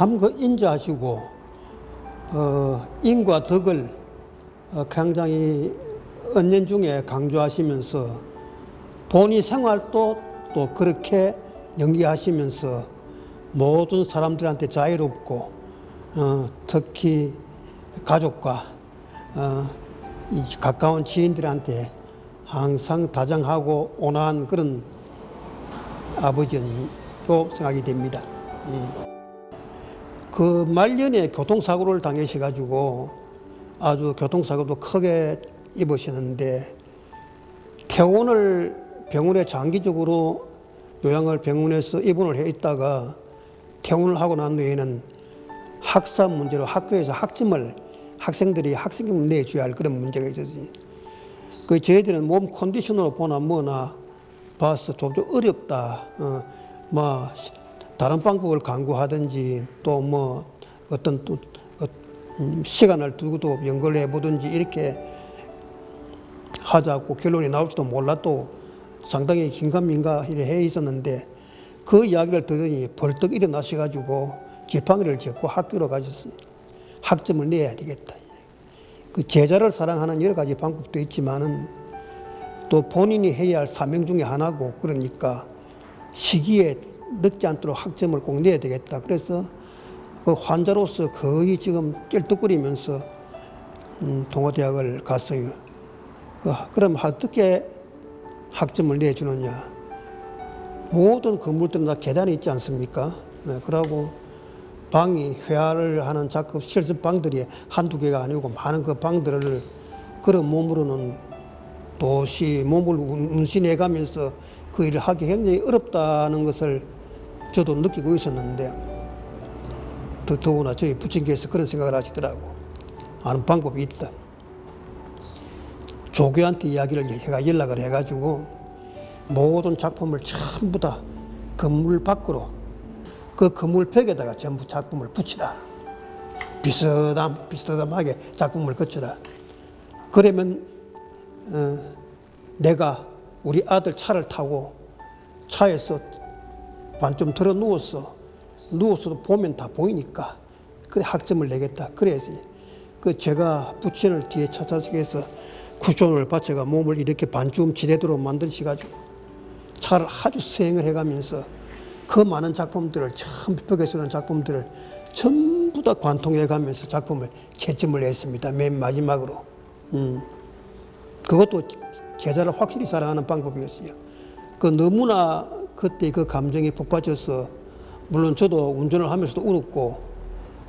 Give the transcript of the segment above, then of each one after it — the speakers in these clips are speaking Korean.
참 그 인자하시고 인과 덕을 굉장히 은연중에 강조하시면서 본인 생활도 또 그렇게 연기하시면서 모든 사람들한테 자유롭고 특히 가족과 이 가까운 지인들한테 항상 다정하고 온화한 그런 아버지로 생각이 됩니다. 그 말년에 교통사고를 당하셔가지고 아주 교통사고도 크게 입으시는데 퇴원을 병원에 장기적으로 요양을 병원에서 입원을 해 있다가 퇴원을 하고 난 후에는 학사 문제로 학교에서 학생들이 학생금을 내줘야 할 그런 문제가 있었어요. 그 저희들은 몸 컨디션으로 보나 뭐나 봐서 좀 어렵다. 다른 방법을 강구하든지 또 뭐 어떤 또 시간을 두고도 연구를 해보든지 이렇게 하자고 결론이 나올지도 몰라도 상당히 긴가민가 해 있었는데 그 이야기를 들으니 벌떡 일어나셔가지고 지팡이를 짚고 학교로 가셨습니다. 학점을 내야 되겠다. 그 제자를 사랑하는 여러 가지 방법도 있지만은 또 본인이 해야 할 사명 중에 하나고 그러니까 시기에 늦지 않도록 학점을 꼭 내야 되겠다. 그래서 그 환자로서 거의 지금 쩔뚝거리면서 동아대학을 갔어요. 그럼 어떻게 학점을 내주느냐. 모든 건물들은 다 계단이 있지 않습니까? 그러고 방이 회화를 하는 작업 실습 방들이 한두 개가 아니고 많은 그 방들을 그런 몸으로는 도시 몸을 운신해 가면서 그 일을 하기 굉장히 어렵다는 것을 저도 느끼고 있었는데 더구나 저희 부친께서 그런 생각을 하시더라고. 아는 방법이 있다. 조교한테 이야기를 연락을 해가지고 모든 작품을 전부 다 건물 밖으로 그 건물 벽에다가 전부 작품을 붙이라. 비스듬하게 작품을 거쳐라. 그러면 내가 우리 아들 차를 타고 차에서 반쯤 들어 누워서도 보면 다 보이니까 그래 학점을 내겠다. 그래야지. 그 제가 부친을 뒤에 차 좌석에서 쿠션을 받쳐가 몸을 이렇게 반쯤 지대도록 만드시가지고 차를 아주 수행을 해가면서 그 많은 작품들을 처음 벽에 쓰는 작품들을 전부 다 관통해가면서 작품을 채점을 했습니다. 맨 마지막으로. 그것도 제자를 확실히 사랑하는 방법이었어요. 그 너무나 그때 그 감정이 북받쳐서 물론 저도 운전을 하면서도 울었고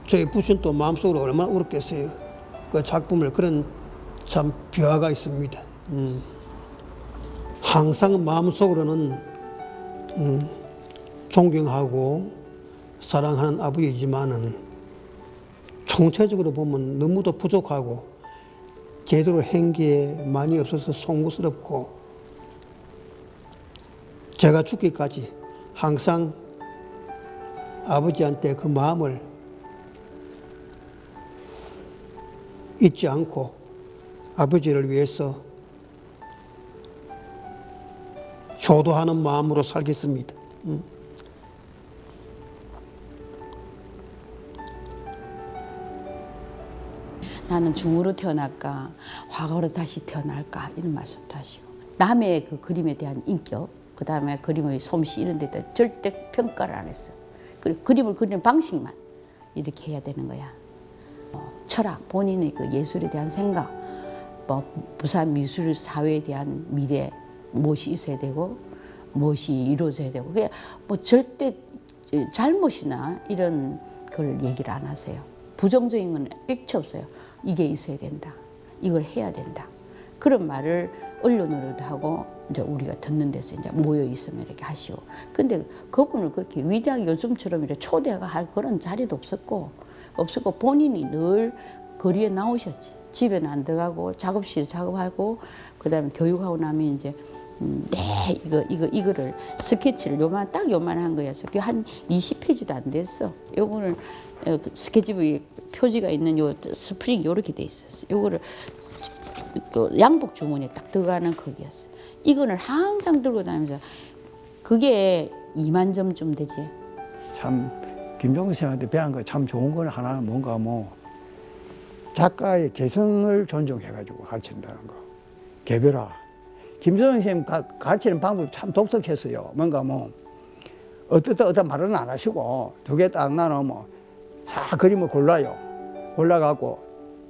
저희 부친도 마음속으로 얼마나 울었겠어요. 그 작품을 그런 참 비화가 있습니다. 항상 마음속으로는 존경하고 사랑하는 아버지지만은 총체적으로 보면 너무도 부족하고 제대로 한 게 많이 없어서 송구스럽고 제가 죽기까지 항상 아버지한테 그 마음을 잊지 않고 아버지를 위해서 효도하는 마음으로 살겠습니다. 나는 중으로 태어날까 화가로 다시 태어날까 이런 말씀도 하시고 남의 그 그림에 대한 인격 그 다음에 그림의 솜씨 이런 데다 절대 평가를 안 했어. 그림을 그리는 방식만 이렇게 해야 되는 거야. 철학 본인의 그 예술에 대한 생각 부산 미술 사회에 대한 미래 무엇이 있어야 되고 무엇이 이루어져야 되고 그게 절대 잘못이나 이런 걸 얘기를 안 하세요. 부정적인 건 일체 없어요. 이게 있어야 된다. 이걸 해야 된다. 그런 말을 언론으로도 하고 이제 우리가 듣는 데서 이제 모여 있으면 이렇게 하시고. 근데 그분을 그렇게 위대하게 요즘처럼 이렇게 초대가 할 그런 자리도 없었고 본인이 늘 거리에 나오셨지. 집에는 안 들어가고 작업실에 작업하고 그다음에 교육하고 나면 이제 이거를 스케치를 요만한 거였어. 한 20페이지도 안 됐어. 요거를 스케치북에 표지가 있는 요 스프링 요렇게 돼 있었어. 요거를 양복 주머니에 딱 들어가는 크기였어. 이거를 항상 들고 다니면서 그게 2만 점쯤 되지. 참 김종수 선생한테 배운 거 참 좋은 건 하나 뭔가 뭐 작가의 개성을 존중해가지고 가르친다는 거. 개별화. 김종수 선생님 가르치는 방법이 참 독특했어요. 뭔가 뭐 어떤 말은 안 하시고 두 개 딱 나누면 싹 그림을 골라요. 골라갖고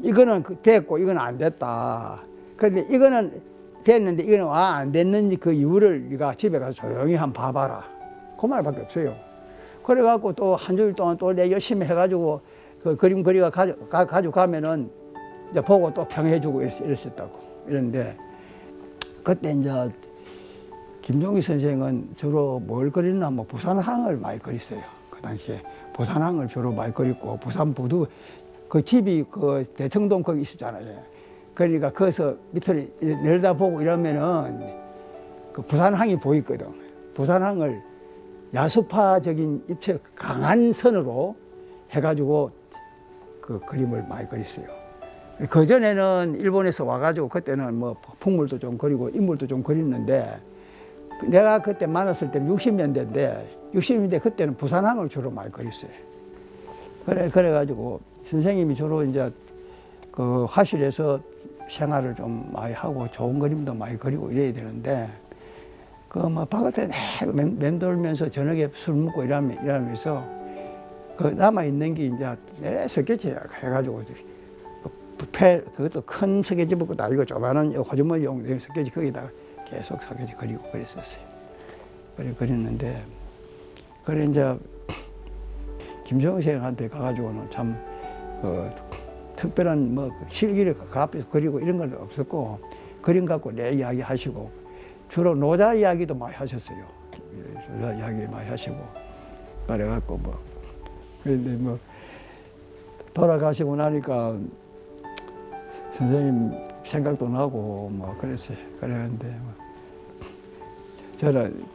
이거는 됐고 이건 안 됐다. 그런데 이거는 됐는데 이거는 안 됐는지 그 이유를 네가 집에 가서 조용히 한번 봐봐라. 그 말밖에 없어요. 그래갖고 또 한 주일 동안 또 내 열심히 해가지고 그 그림 그리가 가져가면은 이제 보고 또 평해주고 이랬었다고. 이런데 그때 이제 김종희 선생은 주로 뭘 그리나 뭐 부산항을 많이 그렸어요. 그 당시에 부산항을 주로 많이 그렸고 부산 부두 그 집이 그 대청동 거기 있었잖아요. 그러니까 거기서 밑을 내려다보고 이러면은 그 부산항이 보이거든. 부산항을 야수파적인 입체 강한 선으로 해가지고 그 그림을 많이 그렸어요. 그 전에는 일본에서 와가지고 그때는 뭐 풍물도 좀 그리고 인물도 좀 그렸는데 내가 그때 만났을 때는 60년대 그때는 부산항을 주로 많이 그렸어요. 그래가지고 선생님이 주로 이제 그 화실에서 생활을 좀 많이 하고 좋은 그림도 많이 그리고 이래야 되는데 그 뭐 바깥에 맴돌면서 저녁에 술 먹고 이러면서 그 남아 있는 게 이제 내 스케치 해가지고 그것도 큰 스케치북도 아니고 조그마한 호주머니용 스케치 거기다가 계속 스케치 그리고 그랬었어요. 그랬는데 그래 이제 김정은 선생한테 가가지고는 참 특별한 뭐 실기를 그 앞에서 그리고 이런 건 없었고 그림 갖고 내 이야기 하시고 주로 노자 이야기도 많이 하셨어요. 노자 이야기 많이 하시고 그래갖고 뭐 그런데 뭐 돌아가시고 나니까 선생님 생각도 나고 뭐 그랬어요. 그랬는데 뭐 저는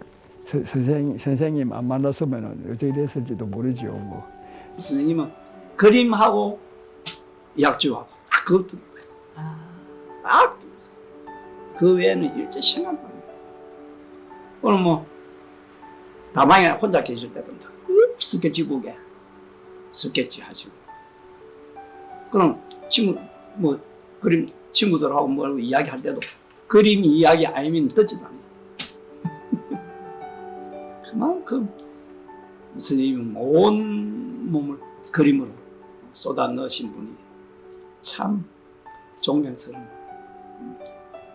선생님 안 만났으면 어떻게 됐을지도 모르죠. 뭐 선생님은 그림하고 약주하고 그것도 그 외에는 일제 생각도 안 해요. 오늘 뭐 다방에 혼자 계실 때든지 스케치북에 스케치 하시고 그럼 친구 뭐 그림 친구들하고 뭐 이야기할 때도 그림 이야기 아니면 듣지도 않아요. 그만큼 선생님은 온 몸을 그림으로 쏟아 넣으신 분이 참 존경스러운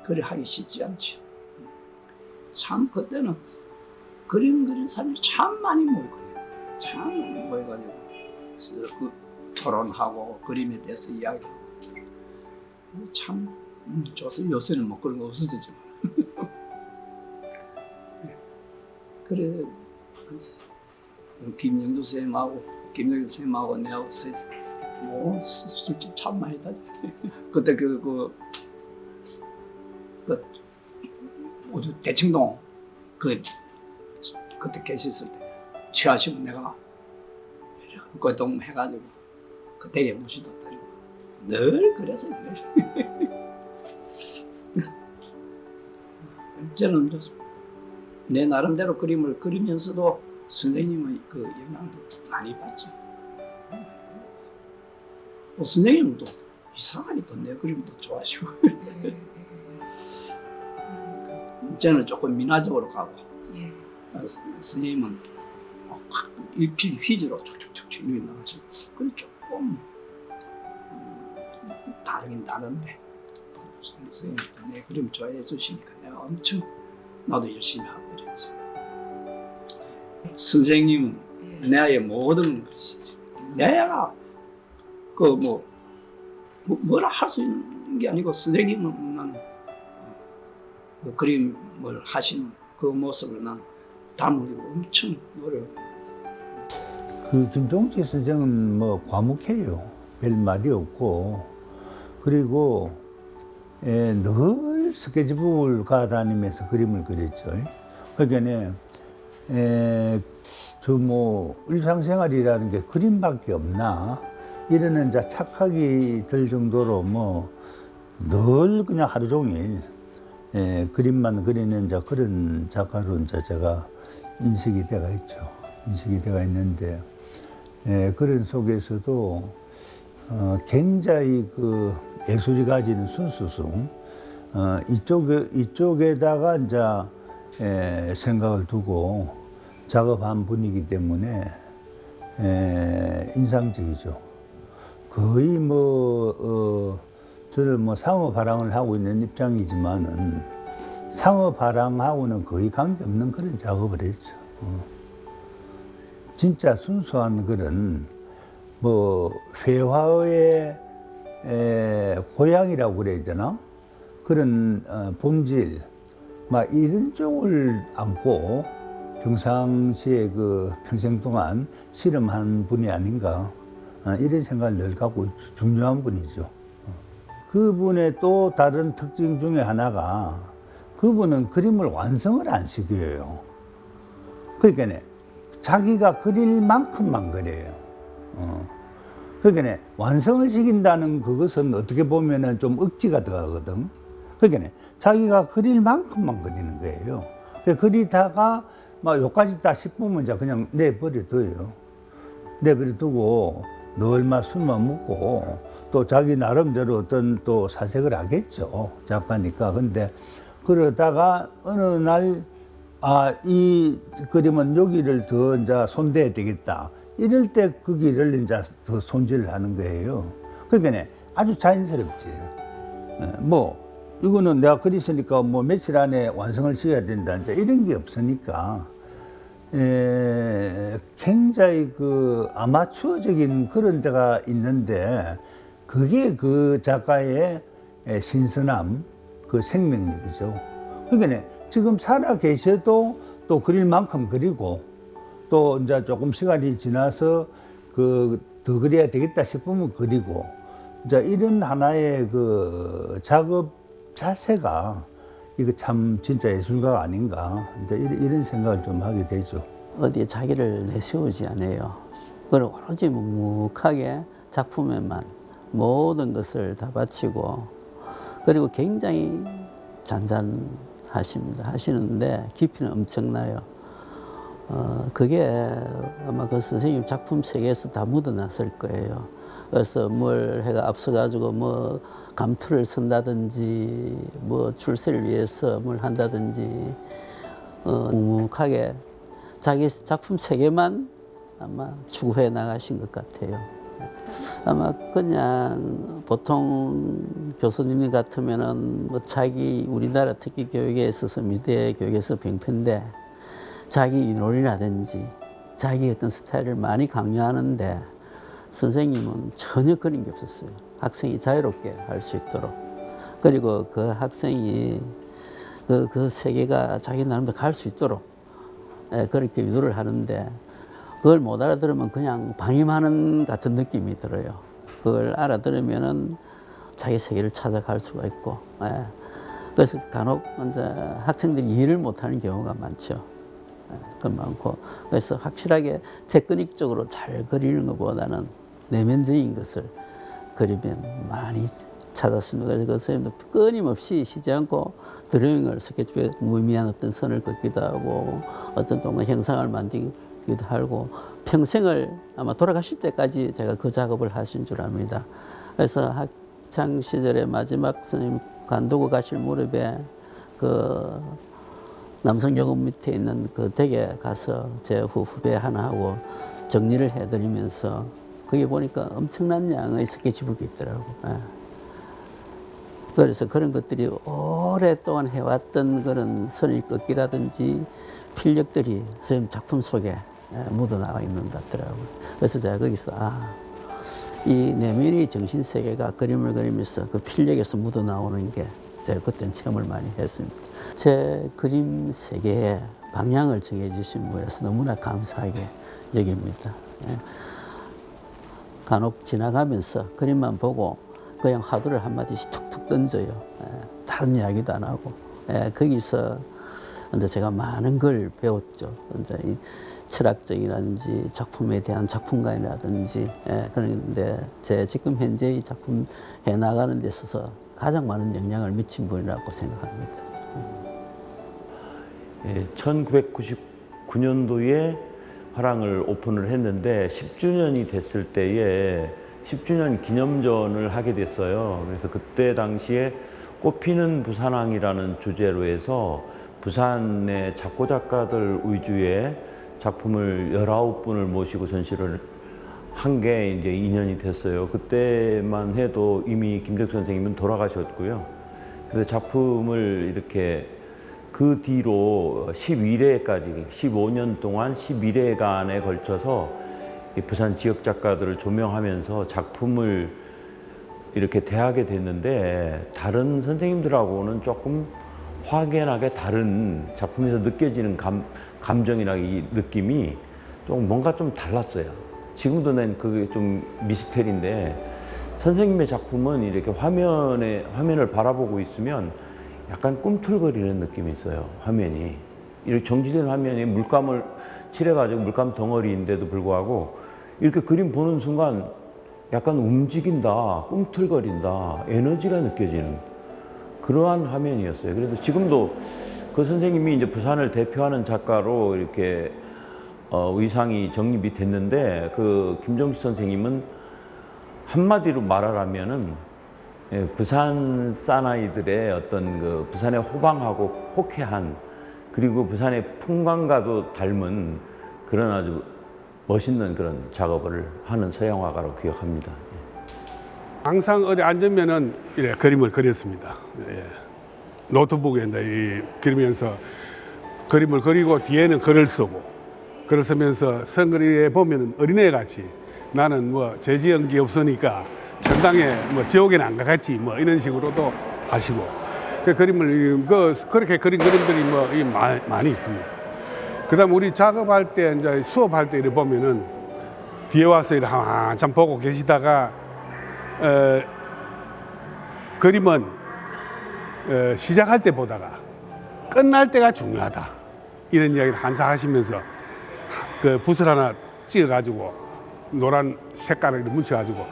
그리 하기 쉽지 않죠. 참 그때는 그림 그린 사람이 참 많이 모이거든요. 참 많이 모여가지고 그 토론하고 그림에 대해서 이야기하고 참 좋습니다. 요새는 뭐 그런 거 없어졌지만 그래 김영두 선생님하고 김영두 선생님하고 내하고 뭐 술집 참 많이 다녔어요. 그때 어디 대청동 그때 계셨을 때 취하시면 내가 흑과동 해가지고 그 댁에 모시다 드리고 늘 그랬어요. 늘. 저는 내 나름대로 그림을 그리면서도 선생님의 그 영향을 많이 받죠. 또 선생님은 또 이상하게 또 내 그림도 좋아하시고 저는 조금 민화적으로 가고 선생님은 확 휘지로 촉촉촉 이렇게 나가시고 그래 조금 다르긴 다른데 선생님 내 그림 좋아해 주시니까 내가 엄청 나도 열심히 하고 그랬지. 선생님은 내의 모든 것이지. 내가 그 뭐라 할 수 있는 게 아니고 선생님은 나는 그 그림을 하시는 그 모습을 나는 담으려고 엄청 노력을. 그 김종치 선생은 뭐 과묵해요. 별 말이 없고 그리고 늘 스케치북을 가다니면서 그림을 그렸죠. 그러니까 저 뭐 일상생활이라는 게 그림밖에 없나 이러는 이제 착각이 들 정도로 뭐 늘 그냥 하루 종일 그림만 그리는 이제 그런 작가로 이제 제가 인식이 되어 있죠. 인식이 되어 있는데 그런 속에서도 굉장히 그 예술이 가지는 순수성, 이쪽에다가 이제 생각을 두고 작업한 분이기 때문에 인상적이죠. 거의 저는 상어 발항을 하고 있는 입장이지만은 상어 발항하고는 거의 관계없는 그런 작업을 했죠. 진짜 순수한 그런 회화의 고향이라고 그래야 되나? 그런 본질, 이런 쪽을 안고 평상시에 그 평생 동안 실험한 분이 아닌가, 이런 생각을 늘 갖고 있죠. 중요한 분이죠. 그분의 또 다른 특징 중에 하나가 그분은 그림을 완성을 안 시켜요. 그러니까 자기가 그릴 만큼만 그려요. 그러니까 완성을 시킨다는 그것은 어떻게 보면은 좀 억지가 들어가거든. 그러니까 자기가 그릴 만큼만 그리는 거예요. 그리다가 요까지 다 싶으면 이제 그냥 내버려둬요. 내버려두고 늘 술만 먹고 또 자기 나름대로 어떤 또 사색을 하겠죠. 작가니까. 근데 그러다가 어느 날 이 그림은 여기를 더 이제 손대야 되겠다. 이럴 때 그 길을 이제 더 손질을 하는 거예요. 그러니까 아주 자연스럽지. 이거는 내가 그렸으니까 며칠 안에 완성을 시켜야 된다. 이제 이런 게 없으니까 굉장히 그 아마추어적인 그런 데가 있는데 그게 그 작가의 신선함, 그 생명력이죠. 그러니까 지금 살아 계셔도 또 그릴 만큼 그리고 또 이제 조금 시간이 지나서 더 그려야 되겠다 싶으면 그리고 이제 이런 하나의 그 작업 자세가 이거 참 진짜 예술가가 아닌가 이제 이런 생각을 좀 하게 되죠. 어디에 자기를 내세우지 않아요. 그리고 오로지 묵묵하게 작품에만 모든 것을 다 바치고 그리고 굉장히 하시는데 깊이는 엄청나요. 그게 아마 그 선생님 작품 세계에서 다 묻어났을 거예요. 그래서 뭘 해가 앞서가지고 감투를 쓴다든지 출세를 위해서 뭘 한다든지 묵묵하게 자기 작품 세계만 아마 추구해 나가신 것 같아요. 아마 그냥 보통 교수님 같으면은 자기 우리나라 특히 교육에 있어서 미대 교육에서 병폐인데 자기 이론이라든지 자기 어떤 스타일을 많이 강요하는데 선생님은 전혀 그런 게 없었어요. 학생이 자유롭게 할 수 있도록. 그리고 그 학생이 그 세계가 자기 나름대로 갈 수 있도록 그렇게 유도를 하는데 그걸 못 알아들으면 그냥 방임하는 같은 느낌이 들어요. 그걸 알아들으면은 자기 세계를 찾아갈 수가 있고. 그래서 간혹 이제 학생들이 이해를 못하는 경우가 많죠. 그 많고. 그래서 확실하게 테크닉적으로 잘 그리는 것보다는 내면적인 것을 그리면 많이 찾았습니다. 그래서 그 선생님도 끊임없이 쉬지 않고 드로잉을 스케치북에 무의미한 어떤 선을 긋기도 하고 어떤 동안 형상을 만들기도 하고 평생을 아마 돌아가실 때까지 제가 그 작업을 하신 줄 압니다. 그래서 학창 시절에 마지막 선생님 관두고 가실 무렵에 그 남성여고 밑에 있는 그 댁에 가서 제 후배 하나하고 정리를 해드리면서 거기 보니까 엄청난 양의 스케치북이 있더라고요. 그래서 그런 것들이 오랫동안 해왔던 그런 선일 긋기라든지 필력들이 선생님 작품 속에 묻어나와 있는 것 같더라고요. 그래서 제가 거기서 이 내면의 정신세계가 그림을 그리면서 그 필력에서 묻어나오는 게 제가 그때는 체험을 많이 했습니다. 제 그림 세계에 방향을 정해주신 분이라서 너무나 감사하게 여깁니다. 간혹 지나가면서 그림만 보고 그냥 화두를 한마디씩 툭툭 던져요. 다른 이야기도 안 하고. 거기서 이제 제가 많은 걸 배웠죠. 이제 이 철학적이라든지 작품에 대한 작품관이라든지 그런데 제 지금 현재의 작품 해나가는 데 있어서 가장 많은 영향을 미친 분이라고 생각합니다. 1999년도에 화랑을 오픈을 했는데 10주년이 됐을 때에 10주년 기념전을 하게 됐어요. 그래서 그때 당시에 꽃피는 부산항이라는 주제로 해서 부산의 작고 작가들 위주의 작품을 19분을 모시고 전시를 한 게 이제 2년이 됐어요. 그때만 해도 이미 김덕수 선생님은 돌아가셨고요. 그래서 작품을 이렇게 그 뒤로 11회까지 15년 동안 11회간에 걸쳐서 이 부산 지역 작가들을 조명하면서 작품을 이렇게 대하게 됐는데 다른 선생님들하고는 조금 확연하게 다른 작품에서 느껴지는 감정이나 이 느낌이 좀 뭔가 좀 달랐어요. 지금도 난 그게 좀 미스테리인데 선생님의 작품은 이렇게 화면을 바라보고 있으면 약간 꿈틀거리는 느낌이 있어요. 화면이 이렇게 정지된 화면이 물감을 칠해가지고 물감 덩어리인데도 불구하고 이렇게 그림 보는 순간 약간 움직인다, 꿈틀거린다, 에너지가 느껴지는 그러한 화면이었어요. 그래서 지금도 그 선생님이 이제 부산을 대표하는 작가로 이렇게 의상이 정립이 됐는데 그 김종식 선생님은 한마디로 말하라면은 부산 사나이들의 어떤 그 부산의 호방하고 호쾌한 그리고 부산의 풍광과도 닮은 그런 아주 멋있는 그런 작업을 하는 서양 화가로 기억합니다. 항상 어디 앉으면은 이래 그림을 그렸습니다. 예. 노트북에 이 그리면서 그림을 그리고 뒤에는 글을 쓰고 글을 쓰면서 선글에 보면 어린애 같이 나는 뭐 죄지은 게 없으니까 천당에 뭐 지옥에는 안 가겠지 뭐 이런 식으로도 하시고 그 그림을 그렇게 그린 그림들이 뭐 많이 있습니다. 그다음 우리 작업할 때 이제 수업할 때 이렇게 보면은 뒤에 와서 이렇게 한참 보고 계시다가 그림은 시작할 때 보다가 끝날 때가 중요하다 이런 이야기를 항상 하시면서 그 붓을 하나 찍어가지고 노란 색깔을 묻혀가지고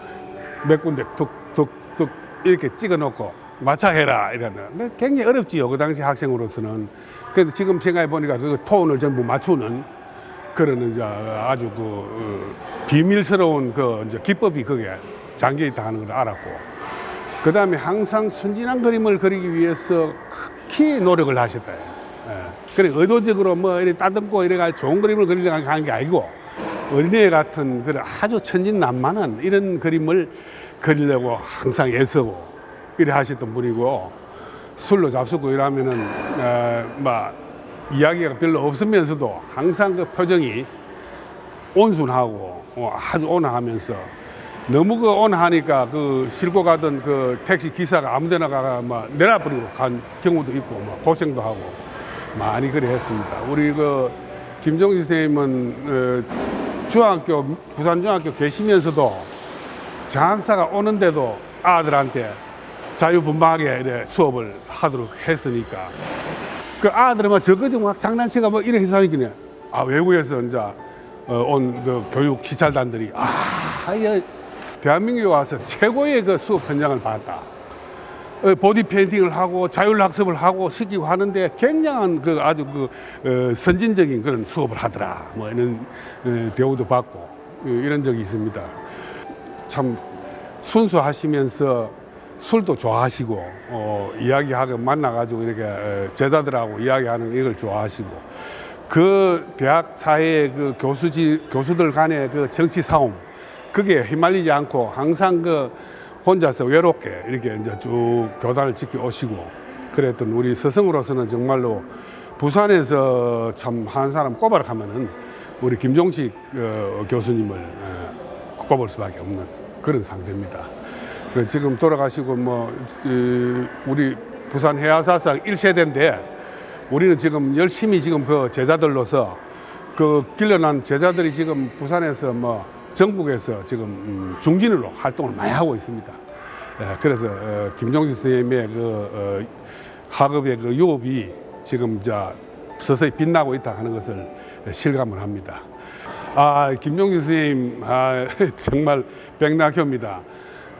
몇 군데 툭툭툭 이렇게 찍어놓고 마차해라 이러는 굉장히 어렵지요 그 당시 학생으로서는. 그런데 지금 생각해 보니까 그 톤을 전부 맞추는 그런 이제 아주 비밀스러운 그 이제 기법이 거기에 잠겨 있다 하는 걸 알았고, 그 다음에 항상 순진한 그림을 그리기 위해서 극히 노력을 하셨다. 그래 의도적으로 뭐 이렇게 따듬고 이래가 좋은 그림을 그리려고 하는 게 아니고 어린애 같은 그런 아주 천진난만한 이런 그림을 그리려고 항상 애쓰고 이래 하셨던 분이고, 술로 잡수고 이러면은 막 이야기가 별로 없으면서도 항상 그 표정이 온순하고 아주 온화하면서, 너무 그 온화하니까 그 싣고 가던 그 택시 기사가 아무데나 가가 막 내려버리고 간 경우도 있고 막 고생도 하고 많이 그래 했습니다. 우리 그 김종식 선생님은 중학교 부산 중학교 계시면서도 장학사가 오는데도 아들한테 자유분방하게 이래 수업을 하도록 했으니까 그 아들은 막 저거지 막 장난치가 뭐 이래 해서 하니까 외국에서 이제 온 그 교육 시찰단들이 대한민국에 와서 최고의 그 수업 현장을 봤다. 보디 페인팅을 하고 자율학습을 하고 시키고 하는데 굉장한 그 아주 그 선진적인 그런 수업을 하더라. 뭐 이런 대우도 받고 이런 적이 있습니다. 참 순수하시면서 술도 좋아하시고 이야기하고 만나가지고 이렇게 제자들하고 이야기하는 이걸 좋아하시고, 그 대학 사회의 그 교수들 간의 그 정치 싸움 그게 휘말리지 않고 항상 그 혼자서 외롭게 이렇게 이제 쭉 교단을 지켜 오시고 그랬던 우리 스승으로서는 정말로 부산에서 참 한 사람 꼽아라하면은 우리 김종식 교수님을 꼽을 수밖에 없는 그런 상태입니다. 지금 돌아가시고 뭐 우리 부산 해화사상 1세대인데 우리는 지금 열심히 지금 그 제자들로서 그 길러난 제자들이 지금 부산에서 뭐 전국에서 지금 중진으로 활동을 많이 하고 있습니다. 그래서 김종식 선생님의 그 학업의 그 유업이 지금 서서히 빛나고 있다 하는 것을 실감을 합니다. 김종식 선생님 정말 백낙효입니다.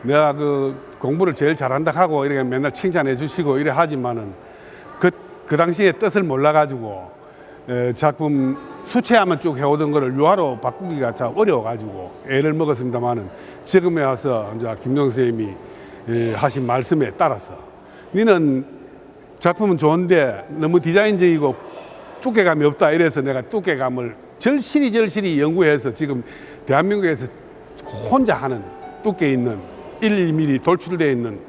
내가 그 공부를 제일 잘한다 하고 이렇게 맨날 칭찬해 주시고 이래 하지만은 그 당시에 뜻을 몰라 가지고 작품 수채화만 쭉 해오던 거를 유화로 바꾸기가 참 어려워가지고 애를 먹었습니다만은 지금에 와서 이제 김종 선생님이 하신 말씀에 따라서 니는 작품은 좋은데 너무 디자인적이고 두께감이 없다 이래서 내가 두께감을 절실히 연구해서 지금 대한민국에서 혼자 하는 두께 있는 1mm 돌출되어 있는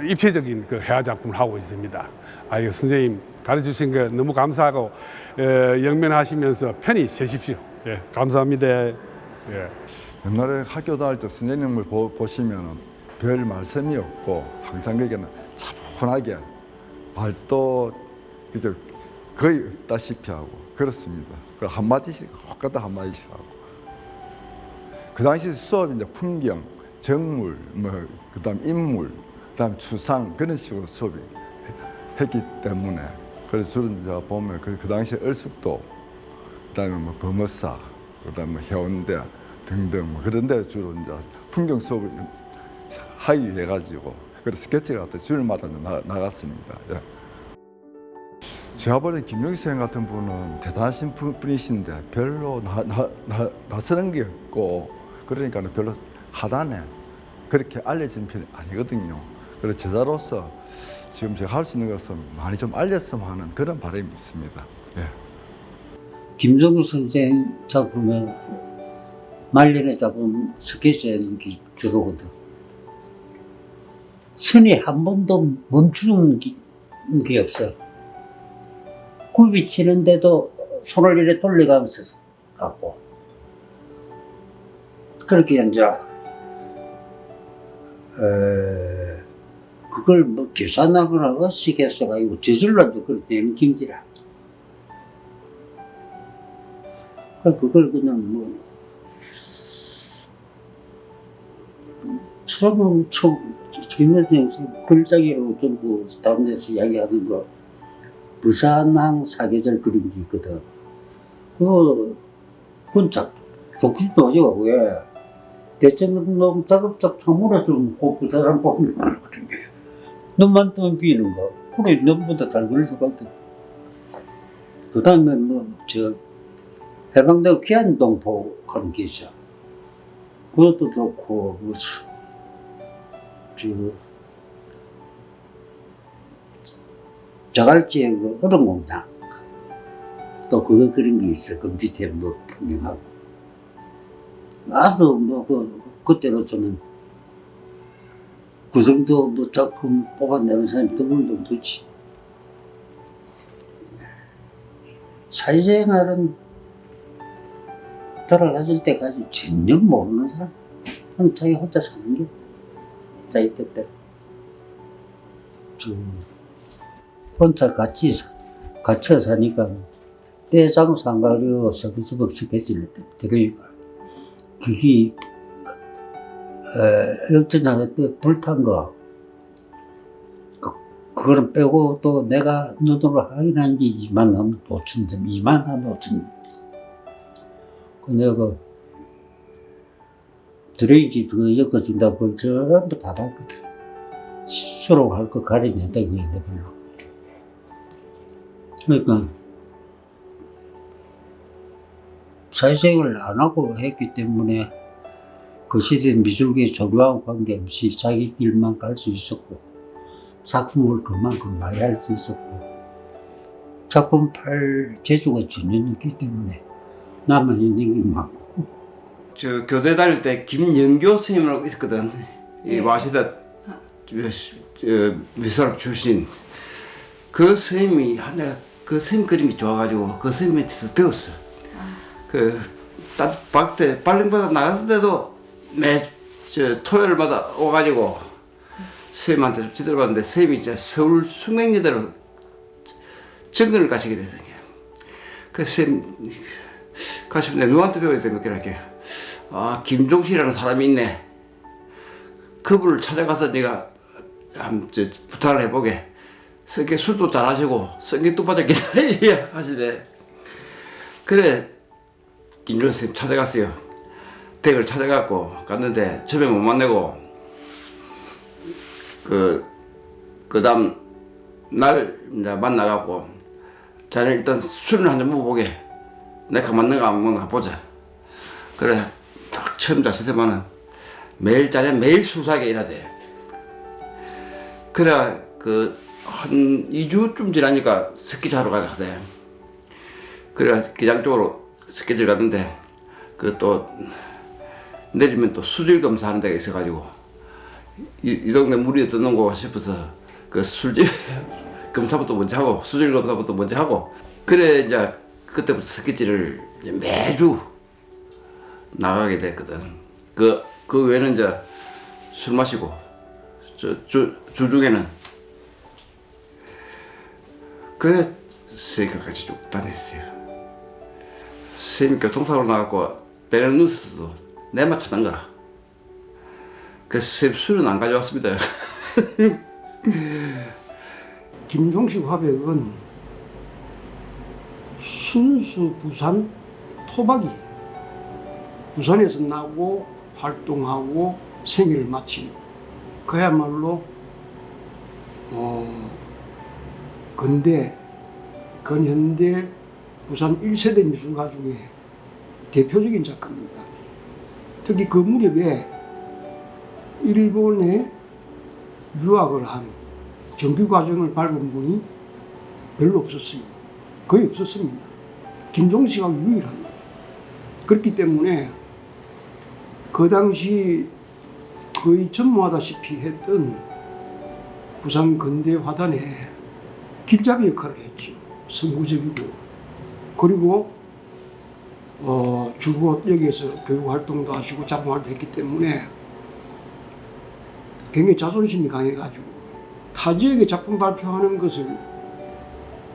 입체적인 그 회화 작품을 하고 있습니다. 이거 선생님 가르쳐주신 거 너무 감사하고 영면하시면서 편히 쉬십시오. 예, 감사합니다. 예. 옛날에 학교 다닐 때 선생님을 보시면 별 말씀이 없고 항상 거기는 차분하게 말도 거의 없다시피 하고 그렇습니다. 그 한마디씩 혹가다 한마디씩 하고 그 당시 수업이 이제 풍경, 정물, 그다음 인물, 그다음 추상 그런 식으로 수업이 했기 때문에 그래서 주로 이제 보면 그 당시 얼숙도, 그다음에 범어사, 그다음에 해운대 등등 그런데 주로 이제 풍경 수업을 하기 위해 가지고 그래서 스케치를 갖다 주일마다 나갔습니다. 예. 제가 보는 김용희 선생님 같은 분은 대단하신 분이신데 별로 나서는 게 없고 그러니까 별로 하단에 그렇게 알려진 편이 아니거든요. 그래서 제자로서 지금 제가 할 수 있는 것은 많이 좀 알렸으면 하는 그런 바람이 있습니다. 예. 김종국 선생 작품에 말년에 작품 스케치하는 게 주로거든. 선이 한 번도 멈추는 게 없어. 굽이 치는데도 손을 이렇게 돌려가면서 갖고 그렇게 이제 그걸 뭐 계산학을 하고 시켰어가지고 저질러도 그걸 내는 김지라. 그걸 그냥 뭐 처음 김여정 글자기로 전부 다른 데서 이야기하는 거 부산항 사계절 그린 게 있거든. 그건 좋기도 하죠. 왜? 대체는 너무 작업작 처음으로 좀 그 사람 보면 그런 게 눈만 뜨면 비는 거. 그래 눈보다 잘 그릴 수밖에. 그 다음에 해방되고 귀한동포 그런 게 있어. 그것도 좋고 자갈치의 그 얼음공장 또 그거 그런 게 있어. 그 밑에 풍경하고 아주 그때로서는 그 정도 작품 뽑아내는 사람이 드문 정도지. 사회생활은 돌아가실 때까지 전혀 모르는 사람. 그냥 자기 혼자 사는 게 자기 뜻대로. 혼자 갇혀 사니까 때 장사 안 가려고 서비스벅 스케치를 들으니까 그게 역전하게 때 불탄 거 그거를 빼고 또 내가 눈으로 확인한 게 2만 한 5천 점, 2만 한 5천 점. 내가 드레이지 그거 엮어준다고 그걸 전부 다 봤거든. 스스로 할 거 가려낸다 그게 별로. 그러니까 사회생활을 안 하고 했기 때문에 그 시대 미술계에 조류하고 관계없이 자기 길만 갈 수 있었고 작품을 그만큼 많이 할 수 있었고 작품 팔 재주가 전혀 없기 때문에 남아있는 게 많고. 저 교대 다닐 때 김영교 선생님이라고 있었거든. 이 와시다 미술학 출신. 그 선생님이 내가 그 선생님 그림이 좋아가지고 그 선생님한테서 배웠어. 그 빨랭보다 나갔을 때도 토요일마다 오가지고 선생님한테 좀 지도를 받는데 선생님이 진짜 서울 숙명여대로 정근을 가시게 되더니 그 선생님 가시면 누구한테 배워야 됩니까? 이렇게 김종실이라는 사람이 있네. 그분을 찾아가서 네가 한번 부탁을 해보게. 성격 술도 잘하시고 성격도 빠졌긴 하시네. 그래 김종 선생님 찾아갔어요. 댁을 찾아갔고 갔는데 처음에 못 만나고 그 다음 날 이제 만나갖고 자네 일단 술을 한잔 먹어보게. 내가 맞는가 안 맞는가 보자. 그래 딱 처음 잤을 때만은 매일 자네 매일 수사하게 일해야 돼. 그래 한 2주쯤 지나니까 스키장으로 가야 돼. 그래 기장 쪽으로 스키장 갔는데 또 내리면 또 수질 검사하는 데가 있어가지고 이 동네 물이 듣는 거 싶어서 술집 검사부터 먼저 하고 수질 검사부터 먼저 하고 그래 이제 그때부터 스키지를 매주 나가게 됐거든. 그 외에는 이제 술 마시고 주중에는 그래 세계까지 쭉 다녔어요. 선생님 교통사고로 나갖고 배를 누웠어도 내만 찾는 거라. 그래서 선생님 술은 안 가져왔습니다. 김종식 화백은 순수 부산 토박이. 부산에서 나고 활동하고 생일을 마친 그야말로 근현대 부산 1세대 미술가 중에 대표적인 작가입니다. 특히 그 무렵에 일본에 유학을 한 정규 과정을 밟은 분이 별로 없었어요. 거의 없었습니다. 김종식가 유일합니다. 그렇기 때문에 그 당시 거의 전무하다시피 했던 부산 근대 화단에 길잡이 역할을 했죠. 선구적이고. 그리고 줄곧 여기에서 교육 활동도 하시고 작품 활동도 했기 때문에 굉장히 자존심이 강해가지고 타 지역에 작품 발표하는 것을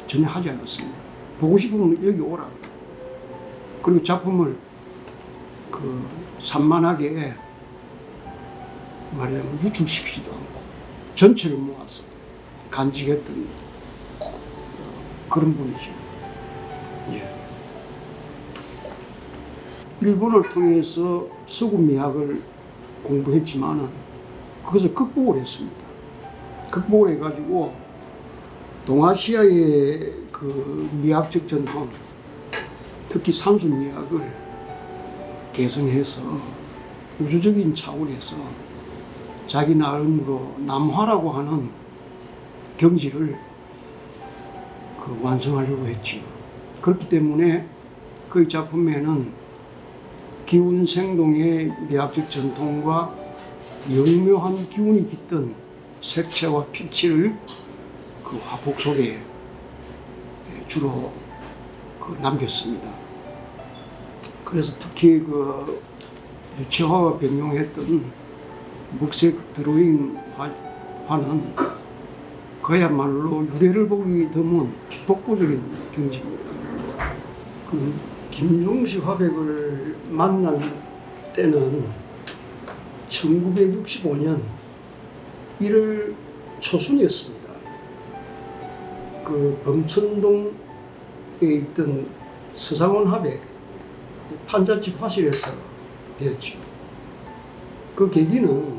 전혀 하지 않았습니다. 보고 싶으면 여기 오라. 그리고 작품을 산만하게 말하자면 유출시키지도 않고 전체를 모아서 간직했던 그런 분이죠. 예. 일본을 통해서 서구 미학을 공부했지만은 그것을 극복을 했습니다. 극복을 해가지고 동아시아의 그 미학적 전통, 특히 산수 미학을 개성해서 우주적인 차원에서 자기 나름으로 남화라고 하는 경지를 완성하려고 했지요. 그렇기 때문에 그 작품에는 기운생동의 미학적 전통과 영묘한 기운이 깃든 색채와 필치를 그 화폭 속에 주로 남겼습니다. 그래서 특히 그 유채화와 변용했던 묵색 드로잉 화는 그야말로 유래를 보기 드문 독보적인 경지입니다. 그 김종식 화백을 만난 때는 1965년 1월 초순이었습니다. 그 범천동에 있던 서상원 화백 판잣집 화실에서 배웠죠. 그 계기는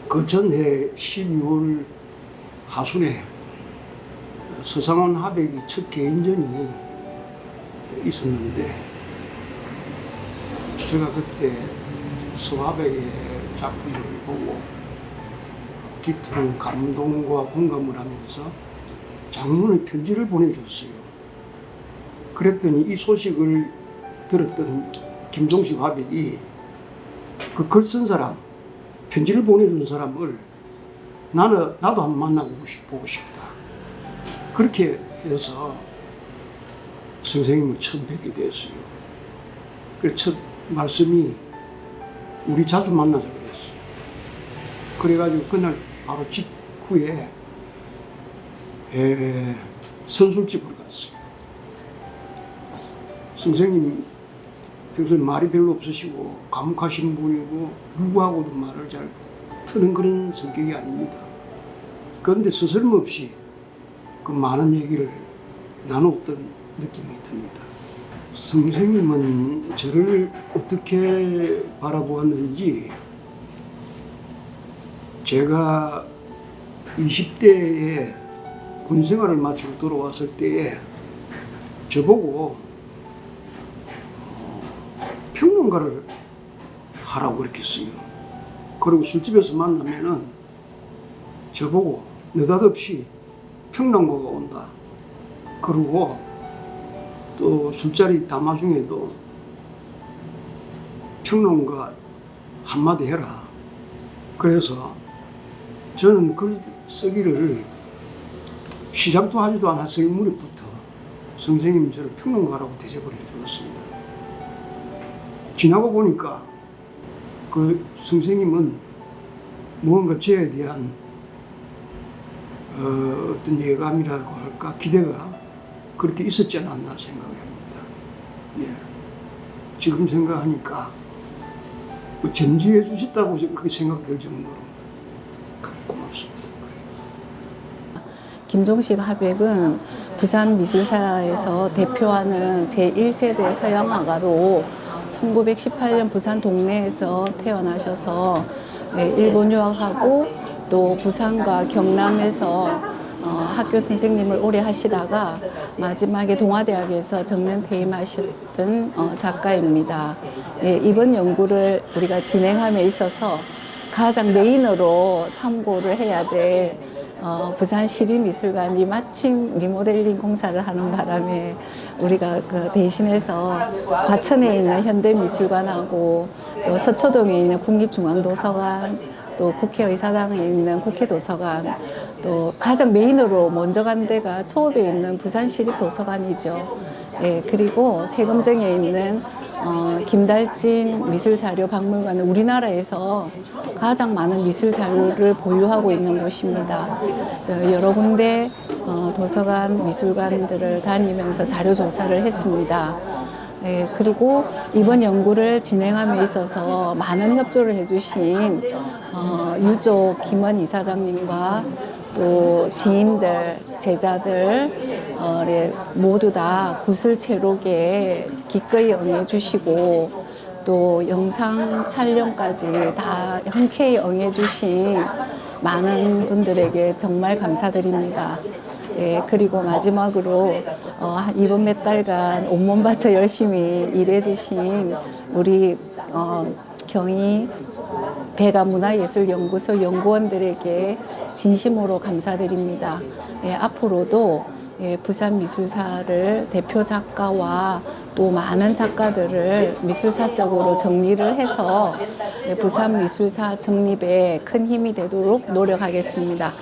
그 전해 12월 하순에 서상원 화백이 첫 개인전이 있었는데 제가 그때 서화백의 작품을 보고 깊은 감동과 공감을 하면서 장문의 편지를 보내줬어요. 그랬더니 이 소식을 들었던 김종식 화백이 그 글 쓴 사람, 편지를 보내준 사람을 나도 한번 만나보고 싶다. 그렇게 해서 선생님을 처음 뵙게 되었어요. 그 첫 말씀이 우리 자주 만나자 그랬어요. 그래가지고 그날 바로 직후에 선술집으로 갔어요. 선생님 평소에 말이 별로 없으시고 과묵하신 분이고 누구하고도 말을 잘 트는 그런 성격이 아닙니다. 그런데 스스럼없이 그 많은 얘기를 나눴던 느낌이 듭니다. 선생님은 저를 어떻게 바라보았는지 제가 20대에 군 생활을 마치고 돌아왔을 때에 저보고 평론가를 하라고 그렇게 했어요. 그리고 술집에서 만나면은 저보고 느닷없이 평론가가 온다. 그리고 또 술자리 담화 중에도 평론가 한마디 해라. 그래서 저는 글 쓰기를 시작도 하지도 않았을 무렵부터 선생님이 저를 평론가라고 대접을 해주었습니다. 지나고 보니까 그 선생님은 무언가 저에 대한 어떤 예감이라고 할까 기대가 그렇게 있었지 않았나 생각합니다. 예. 지금 생각하니까 전지해 주셨다고 그렇게 생각될 정도로 고맙습니다. 김종식 화백은 부산 미술사에서 대표하는 제1세대 서양화가로 1918년 부산 동네에서 태어나셔서 일본 유학하고 또 부산과 경남에서 학교 선생님을 오래 하시다가 마지막에 동아대학에서 정년 퇴임하셨던 작가입니다. 이번 연구를 우리가 진행함에 있어서 가장 메인으로 참고를 해야 될 부산시립미술관이 마침 리모델링 공사를 하는 바람에 우리가 그 대신해서 과천에 있는 현대미술관하고 또 서초동에 있는 국립중앙도서관 또 국회의사당에 있는 국회도서관 또 가장 메인으로 먼저 간 데가 초읍에 있는 부산시립도서관이죠. 예, 그리고 세금정에 있는 김달진 미술자료박물관은 우리나라에서 가장 많은 미술 자료를 보유하고 있는 곳입니다. 여러 군데 도서관, 미술관들을 다니면서 자료 조사를 했습니다. 예, 그리고 이번 연구를 진행함에 있어서 많은 협조를 해주신 유족 김원 이사장님과 또 지인들, 제자들 모두 다 구슬체록에 기꺼이 응해주시고 또 영상 촬영까지 다 흔쾌히 응해주신 많은 분들에게 정말 감사드립니다. 예, 그리고 마지막으로 이번 몇 달간 온몸 바쳐 열심히 일해주신 우리 경희 배가문화예술연구소 연구원들에게 진심으로 감사드립니다. 예, 앞으로도 부산미술사를 대표 작가와 또 많은 작가들을 미술사적으로 정리를 해서 부산미술사 정립에 큰 힘이 되도록 노력하겠습니다.